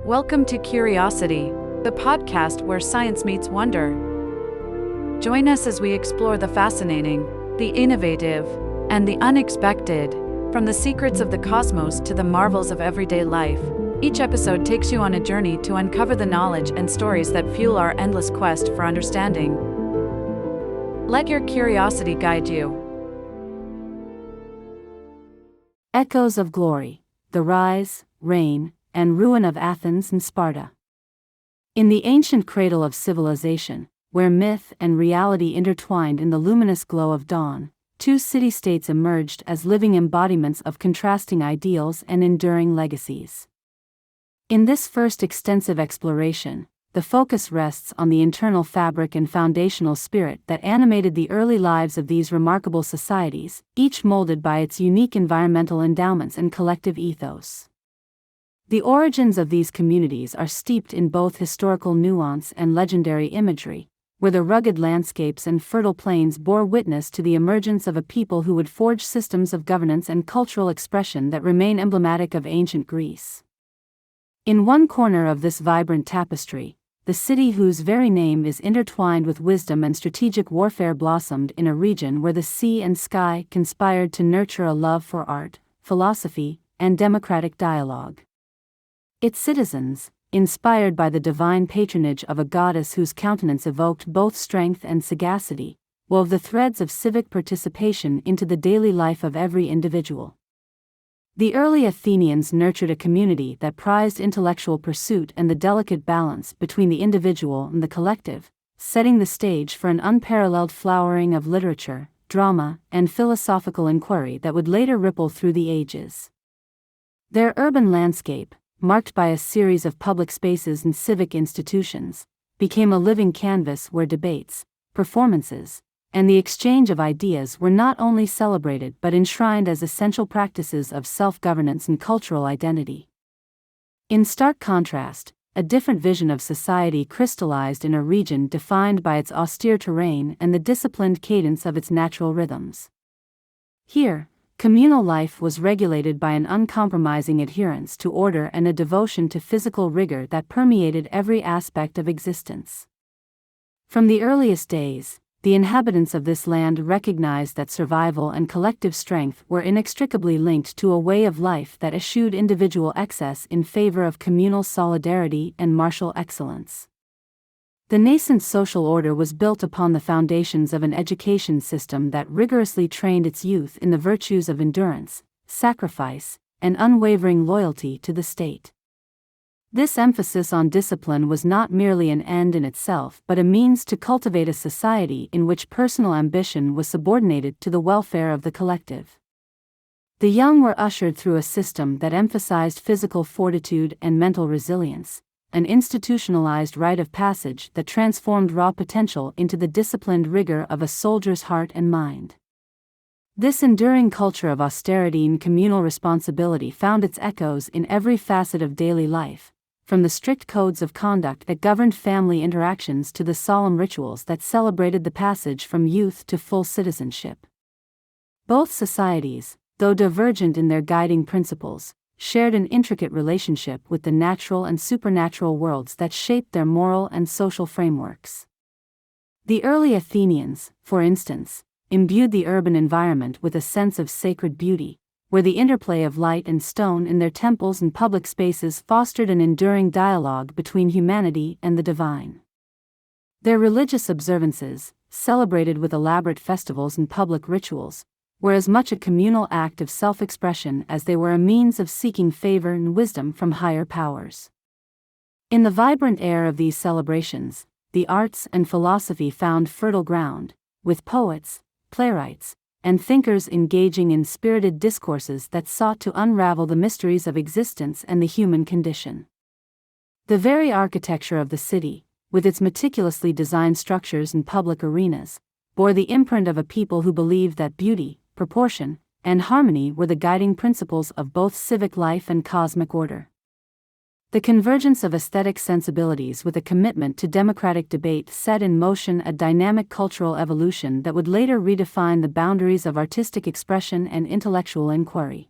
Welcome to Curiosity, the podcast where science meets wonder. Join us as we explore the fascinating, the innovative, and the unexpected, from the secrets of the cosmos to the marvels of everyday life. Each episode takes you on a journey to uncover the knowledge and stories that fuel our endless quest for understanding. Let your curiosity guide you. Echoes of Glory: The Rise, Reign, and Ruin of Athens and Sparta. In the ancient cradle of civilization, where myth and reality intertwined in the luminous glow of dawn, two city-states emerged as living embodiments of contrasting ideals and enduring legacies. In this first extensive exploration, the focus rests on the internal fabric and foundational spirit that animated the early lives of these remarkable societies, each molded by its unique environmental endowments and collective ethos. The origins of these communities are steeped in both historical nuance and legendary imagery, where the rugged landscapes and fertile plains bore witness to the emergence of a people who would forge systems of governance and cultural expression that remain emblematic of ancient Greece. In one corner of this vibrant tapestry, the city whose very name is intertwined with wisdom and strategic warfare blossomed in a region where the sea and sky conspired to nurture a love for art, philosophy, and democratic dialogue. Its citizens, inspired by the divine patronage of a goddess whose countenance evoked both strength and sagacity, wove the threads of civic participation into the daily life of every individual. The early Athenians nurtured a community that prized intellectual pursuit and the delicate balance between the individual and the collective, setting the stage for an unparalleled flowering of literature, drama, and philosophical inquiry that would later ripple through the ages. Their urban landscape, marked by a series of public spaces and civic institutions, became a living canvas where debates, performances, and the exchange of ideas were not only celebrated but enshrined as essential practices of self-governance and cultural identity. In stark contrast, a different vision of society crystallized in a region defined by its austere terrain and the disciplined cadence of its natural rhythms. Here, communal life was regulated by an uncompromising adherence to order and a devotion to physical rigor that permeated every aspect of existence. From the earliest days, the inhabitants of this land recognized that survival and collective strength were inextricably linked to a way of life that eschewed individual excess in favor of communal solidarity and martial excellence. The nascent social order was built upon the foundations of an education system that rigorously trained its youth in the virtues of endurance, sacrifice, and unwavering loyalty to the state. This emphasis on discipline was not merely an end in itself but a means to cultivate a society in which personal ambition was subordinated to the welfare of the collective. The young were ushered through a system that emphasized physical fortitude and mental resilience, an institutionalized rite of passage that transformed raw potential into the disciplined rigor of a soldier's heart and mind. This enduring culture of austerity and communal responsibility found its echoes in every facet of daily life, from the strict codes of conduct that governed family interactions to the solemn rituals that celebrated the passage from youth to full citizenship. Both societies, though divergent in their guiding principles, shared an intricate relationship with the natural and supernatural worlds that shaped their moral and social frameworks. The early Athenians, for instance, imbued the urban environment with a sense of sacred beauty, where the interplay of light and stone in their temples and public spaces fostered an enduring dialogue between humanity and the divine. Their religious observances, celebrated with elaborate festivals and public rituals, were as much a communal act of self-expression as they were a means of seeking favor and wisdom from higher powers. In the vibrant air of these celebrations, the arts and philosophy found fertile ground, with poets, playwrights, and thinkers engaging in spirited discourses that sought to unravel the mysteries of existence and the human condition. The very architecture of the city, with its meticulously designed structures and public arenas, bore the imprint of a people who believed that beauty, proportion, and harmony were the guiding principles of both civic life and cosmic order. The convergence of aesthetic sensibilities with a commitment to democratic debate set in motion a dynamic cultural evolution that would later redefine the boundaries of artistic expression and intellectual inquiry.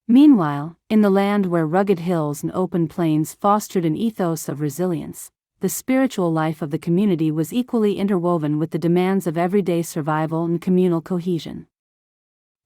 Meanwhile, in the land where rugged hills and open plains fostered an ethos of resilience, the spiritual life of the community was equally interwoven with the demands of everyday survival and communal cohesion.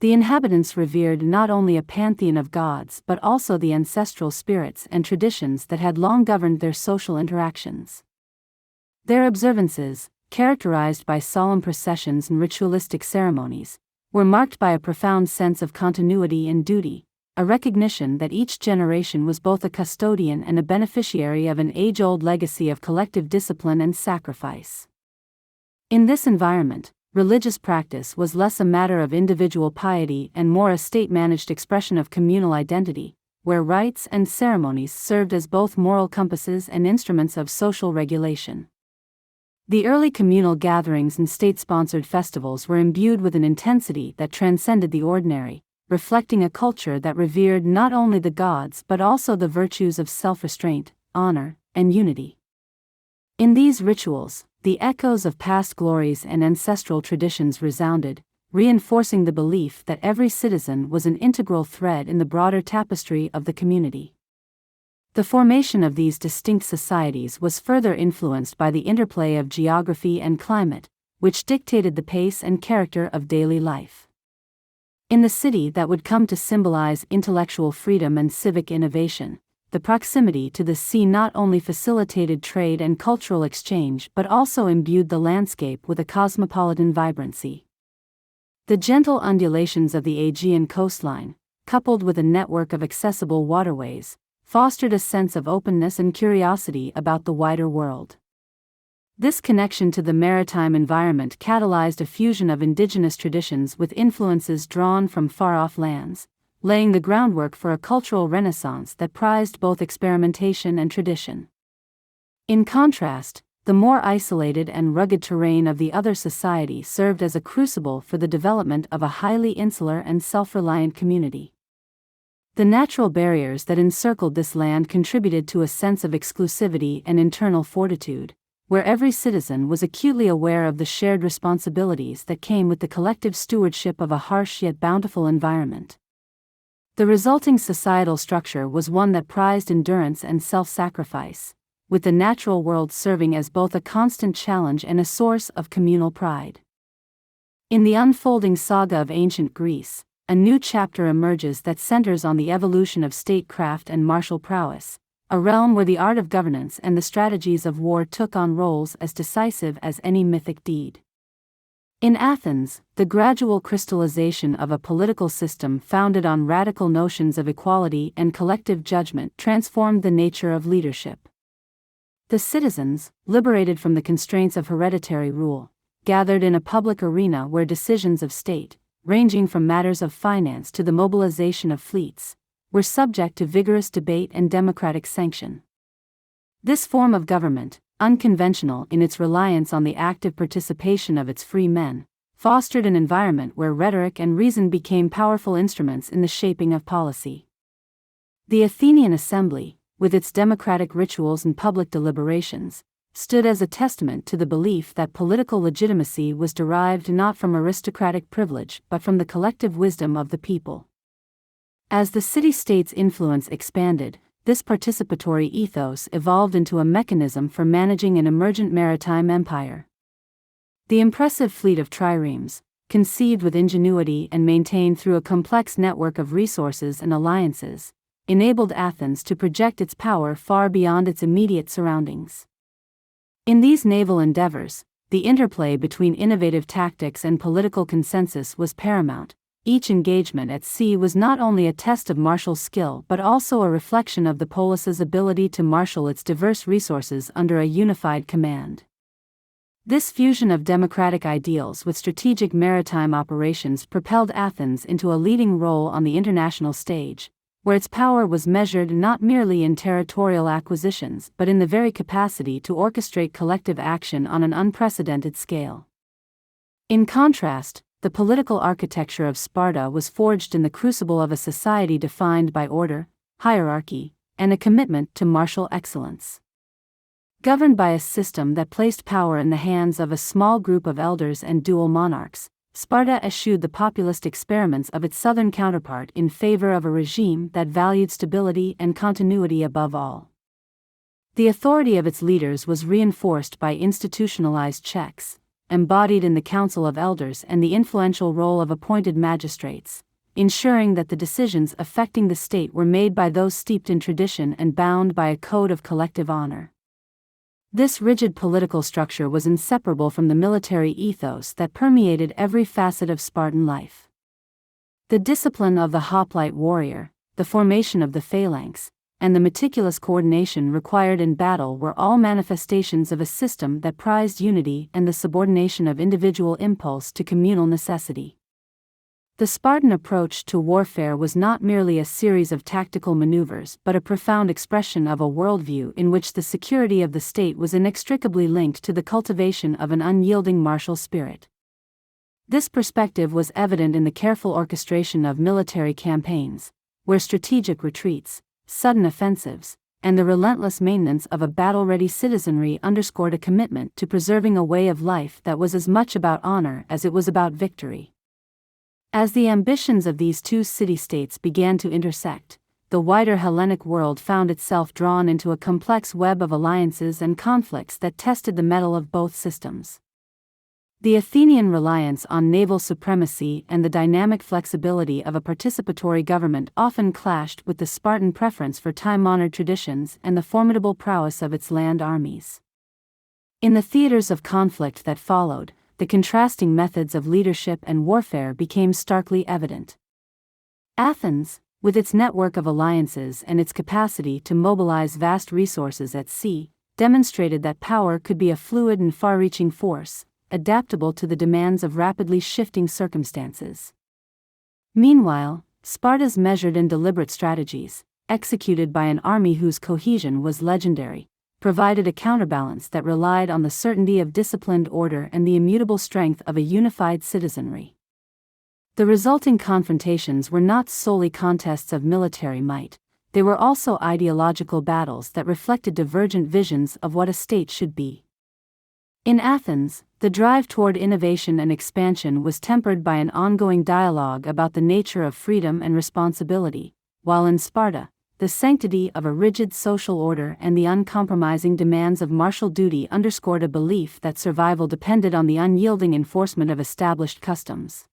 The inhabitants revered not only a pantheon of gods but also the ancestral spirits and traditions that had long governed their social interactions. Their observances, characterized by solemn processions and ritualistic ceremonies, were marked by a profound sense of continuity and duty, a recognition that each generation was both a custodian and a beneficiary of an age-old legacy of collective discipline and sacrifice. In this environment, religious practice was less a matter of individual piety and more a state-managed expression of communal identity, where rites and ceremonies served as both moral compasses and instruments of social regulation. The early communal gatherings and state-sponsored festivals were imbued with an intensity that transcended the ordinary, reflecting a culture that revered not only the gods but also the virtues of self-restraint, honor, and unity. In these rituals, the echoes of past glories and ancestral traditions resounded, reinforcing the belief that every citizen was an integral thread in the broader tapestry of the community. The formation of these distinct societies was further influenced by the interplay of geography and climate, which dictated the pace and character of daily life. In the city that would come to symbolize intellectual freedom and civic innovation, the proximity to the sea not only facilitated trade and cultural exchange but also imbued the landscape with a cosmopolitan vibrancy. The gentle undulations of the Aegean coastline, coupled with a network of accessible waterways, fostered a sense of openness and curiosity about the wider world. This connection to the maritime environment catalyzed a fusion of indigenous traditions with influences drawn from far-off lands, laying the groundwork for a cultural renaissance that prized both experimentation and tradition. In contrast, the more isolated and rugged terrain of the other society served as a crucible for the development of a highly insular and self-reliant community. The natural barriers that encircled this land contributed to a sense of exclusivity and internal fortitude, where every citizen was acutely aware of the shared responsibilities that came with the collective stewardship of a harsh yet bountiful environment. The resulting societal structure was one that prized endurance and self-sacrifice, with the natural world serving as both a constant challenge and a source of communal pride. In the unfolding saga of ancient Greece, a new chapter emerges that centers on the evolution of statecraft and martial prowess, a realm where the art of governance and the strategies of war took on roles as decisive as any mythic deed. In Athens, the gradual crystallization of a political system founded on radical notions of equality and collective judgment transformed the nature of leadership. The citizens, liberated from the constraints of hereditary rule, gathered in a public arena where decisions of state, ranging from matters of finance to the mobilization of fleets, were subject to vigorous debate and democratic sanction. This form of government, unconventional in its reliance on the active participation of its free men, fostered an environment where rhetoric and reason became powerful instruments in the shaping of policy. The Athenian assembly, with its democratic rituals and public deliberations, stood as a testament to the belief that political legitimacy was derived not from aristocratic privilege but from the collective wisdom of the people. As the city-state's influence expanded, this participatory ethos evolved into a mechanism for managing an emergent maritime empire. The impressive fleet of triremes, conceived with ingenuity and maintained through a complex network of resources and alliances, enabled Athens to project its power far beyond its immediate surroundings. In these naval endeavors, the interplay between innovative tactics and political consensus was paramount. Each engagement at sea was not only a test of martial skill but also a reflection of the polis's ability to marshal its diverse resources under a unified command. This fusion of democratic ideals with strategic maritime operations propelled Athens into a leading role on the international stage, where its power was measured not merely in territorial acquisitions but in the very capacity to orchestrate collective action on an unprecedented scale. In contrast, the political architecture of Sparta was forged in the crucible of a society defined by order, hierarchy, and a commitment to martial excellence. Governed by a system that placed power in the hands of a small group of elders and dual monarchs, Sparta eschewed the populist experiments of its southern counterpart in favor of a regime that valued stability and continuity above all. The authority of its leaders was reinforced by institutionalized checks, embodied in the Council of Elders and the influential role of appointed magistrates, ensuring that the decisions affecting the state were made by those steeped in tradition and bound by a code of collective honor. This rigid political structure was inseparable from the military ethos that permeated every facet of Spartan life. The discipline of the hoplite warrior, the formation of the phalanx, and the meticulous coordination required in battle were all manifestations of a system that prized unity and the subordination of individual impulse to communal necessity. The Spartan approach to warfare was not merely a series of tactical maneuvers but a profound expression of a worldview in which the security of the state was inextricably linked to the cultivation of an unyielding martial spirit. This perspective was evident in the careful orchestration of military campaigns, where strategic retreats, sudden offensives, and the relentless maintenance of a battle-ready citizenry underscored a commitment to preserving a way of life that was as much about honor as it was about victory. As the ambitions of these two city-states began to intersect, the wider Hellenic world found itself drawn into a complex web of alliances and conflicts that tested the mettle of both systems. The Athenian reliance on naval supremacy and the dynamic flexibility of a participatory government often clashed with the Spartan preference for time-honored traditions and the formidable prowess of its land armies. In the theaters of conflict that followed, the contrasting methods of leadership and warfare became starkly evident. Athens, with its network of alliances and its capacity to mobilize vast resources at sea, demonstrated that power could be a fluid and far-reaching force, adaptable to the demands of rapidly shifting circumstances. Meanwhile, Sparta's measured and deliberate strategies, executed by an army whose cohesion was legendary, provided a counterbalance that relied on the certainty of disciplined order and the immutable strength of a unified citizenry. The resulting confrontations were not solely contests of military might, they were also ideological battles that reflected divergent visions of what a state should be. In Athens, the drive toward innovation and expansion was tempered by an ongoing dialogue about the nature of freedom and responsibility, while in Sparta, the sanctity of a rigid social order and the uncompromising demands of martial duty underscored a belief that survival depended on the unyielding enforcement of established customs.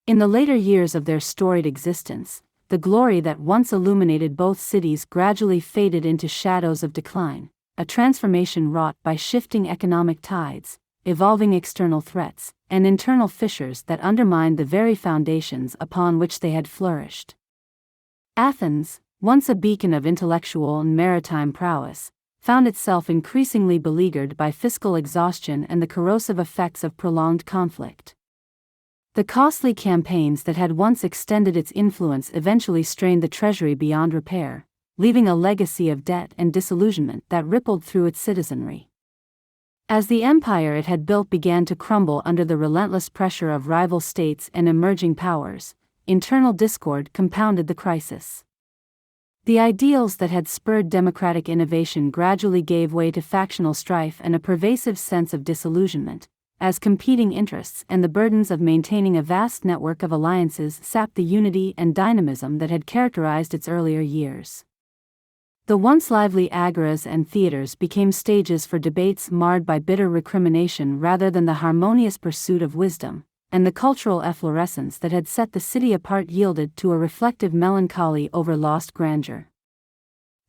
In the later years of their storied existence, the glory that once illuminated both cities gradually faded into shadows of decline, a transformation wrought by shifting economic tides, evolving external threats, and internal fissures that undermined the very foundations upon which they had flourished. Athens, once a beacon of intellectual and maritime prowess, found itself increasingly beleaguered by fiscal exhaustion and the corrosive effects of prolonged conflict. The costly campaigns that had once extended its influence eventually strained the treasury beyond repair, leaving a legacy of debt and disillusionment that rippled through its citizenry. As the empire it had built began to crumble under the relentless pressure of rival states and emerging powers, internal discord compounded the crisis. The ideals that had spurred democratic innovation gradually gave way to factional strife and a pervasive sense of disillusionment, as competing interests and the burdens of maintaining a vast network of alliances sapped the unity and dynamism that had characterized its earlier years. The once lively agoras and theaters became stages for debates marred by bitter recrimination rather than the harmonious pursuit of wisdom, and the cultural efflorescence that had set the city apart yielded to a reflective melancholy over lost grandeur.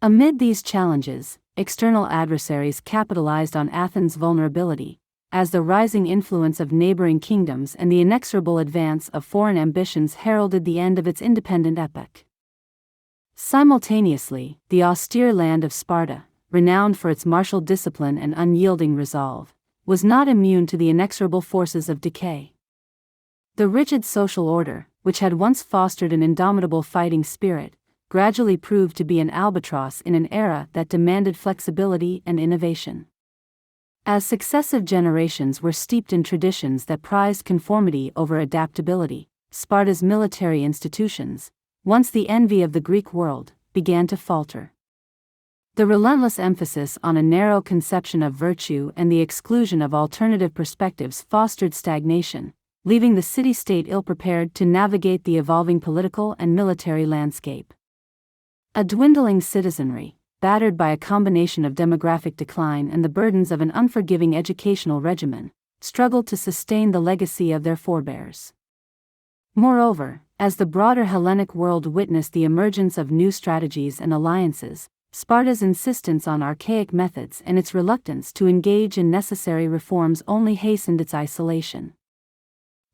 Amid these challenges, external adversaries capitalized on Athens' vulnerability, as the rising influence of neighboring kingdoms and the inexorable advance of foreign ambitions heralded the end of its independent epoch. Simultaneously, the austere land of Sparta, renowned for its martial discipline and unyielding resolve, was not immune to the inexorable forces of decay. The rigid social order, which had once fostered an indomitable fighting spirit, gradually proved to be an albatross in an era that demanded flexibility and innovation. As successive generations were steeped in traditions that prized conformity over adaptability, Sparta's military institutions, once the envy of the Greek world, began to falter. The relentless emphasis on a narrow conception of virtue and the exclusion of alternative perspectives fostered stagnation, leaving the city-state ill-prepared to navigate the evolving political and military landscape. A dwindling citizenry, battered by a combination of demographic decline and the burdens of an unforgiving educational regimen, struggled to sustain the legacy of their forebears. Moreover, as the broader Hellenic world witnessed the emergence of new strategies and alliances, Sparta's insistence on archaic methods and its reluctance to engage in necessary reforms only hastened its isolation.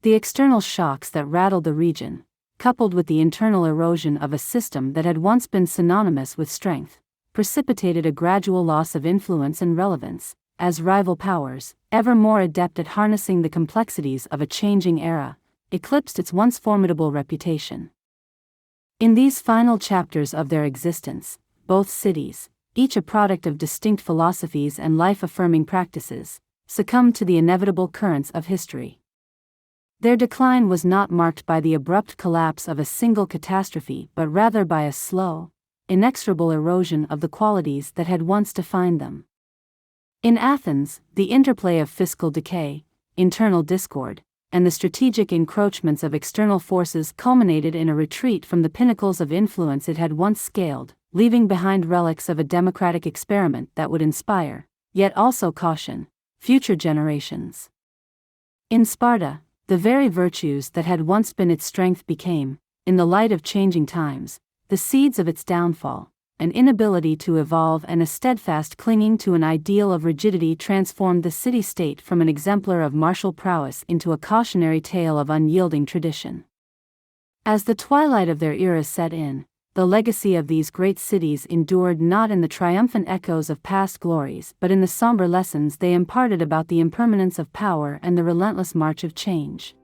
The external shocks that rattled the region, coupled with the internal erosion of a system that had once been synonymous with strength, precipitated a gradual loss of influence and relevance, as rival powers, ever more adept at harnessing the complexities of a changing era, eclipsed its once formidable reputation. In these final chapters of their existence, both cities, each a product of distinct philosophies and life-affirming practices, succumbed to the inevitable currents of history. Their decline was not marked by the abrupt collapse of a single catastrophe but rather by a slow, inexorable erosion of the qualities that had once defined them. In Athens, the interplay of fiscal decay, internal discord, and the strategic encroachments of external forces culminated in a retreat from the pinnacles of influence it had once scaled, leaving behind relics of a democratic experiment that would inspire, yet also caution, future generations. In Sparta, the very virtues that had once been its strength became, in the light of changing times, the seeds of its downfall. An inability to evolve and a steadfast clinging to an ideal of rigidity transformed the city-state from an exemplar of martial prowess into a cautionary tale of unyielding tradition. As the twilight of their era set in, the legacy of these great cities endured not in the triumphant echoes of past glories but in the somber lessons they imparted about the impermanence of power and the relentless march of change.